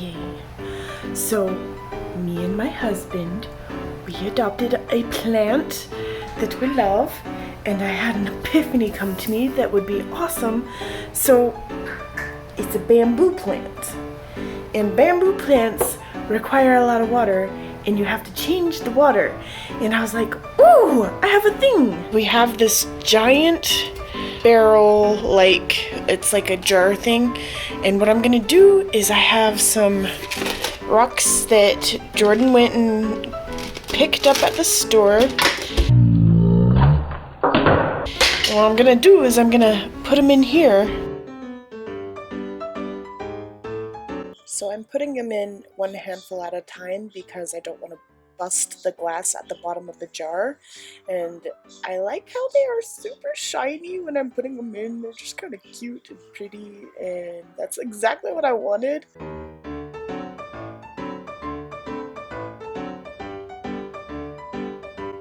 Okay, so me and my husband, we adopted a plant that we love, and I had an epiphany come to me that would be awesome. So it's a bamboo plant, and bamboo plants require a lot of water, and you have to change the water. And I was like, ooh, I have a thing. We have this giant barrel, like it's like a jar thing, and what I'm gonna do is I have some rocks that Jordan went and picked up at the store. And what I'm gonna do is I'm gonna put them in here. So I'm putting them in one handful at a time because I don't want to bust the glass at the bottom of the jar. And I like how they are super shiny when I'm putting them in. They're just kind of cute and pretty, and that's exactly what I wanted.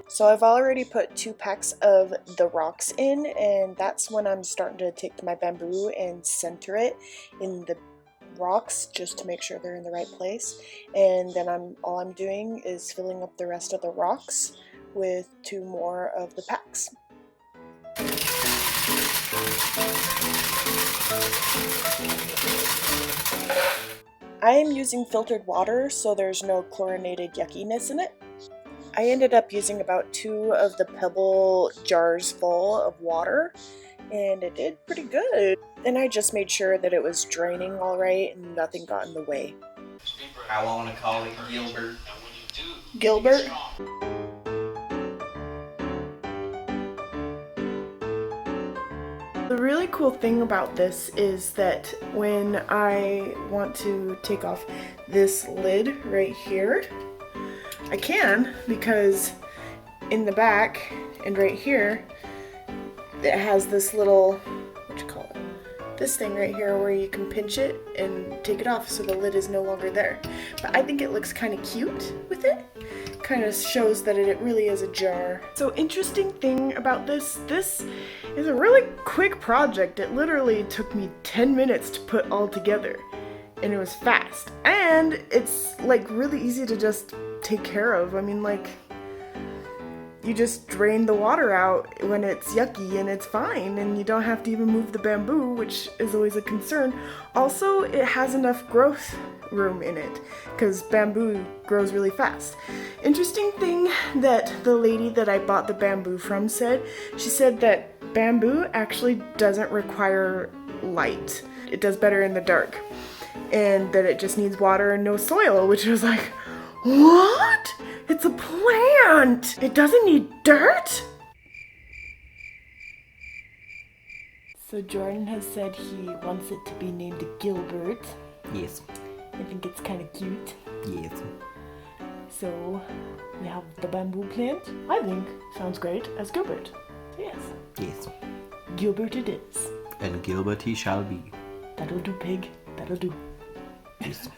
So I've already put 2 packs of the rocks in, and that's when I'm starting to take my bamboo and center it in the rocks just to make sure they're in the right place. And then all I'm doing is filling up the rest of the rocks with 2 more of the packs. I am using filtered water, so there's no chlorinated yuckiness in it. I ended up using about 2 of the Pebble jars full of water, and it did pretty good. Then I just made sure that it was draining all right and nothing got in the way. I want to call it Gilbert. Gilbert? The really cool thing about this is that when I want to take off this lid right here, I can, because in the back and right here, it has this little, what you call it? This thing right here where you can pinch it and take it off so the lid is no longer there. But I think it looks kind of cute with it. Kind of shows that it really is a jar. So interesting thing about this is a really quick project. It literally took me 10 minutes to put all together, and it was fast. And it's like really easy to just take care of. I mean, like, you just drain the water out when it's yucky and it's fine, and you don't have to even move the bamboo, which is always a concern. Also, it has enough growth room in it because bamboo grows really fast. Interesting thing that the lady that I bought the bamboo from said, she said that bamboo actually doesn't require light. It does better in the dark, and that it just needs water and no soil, which was like, what? It's a plant! It doesn't need dirt? So Jordan has said he wants it to be named Gilbert. Yes. I think it's kind of cute. Yes. So we have the bamboo plant. I think sounds great as Gilbert. So yes. Yes. Gilbert it is. And Gilbert he shall be. That'll do, pig. That'll do. Yes.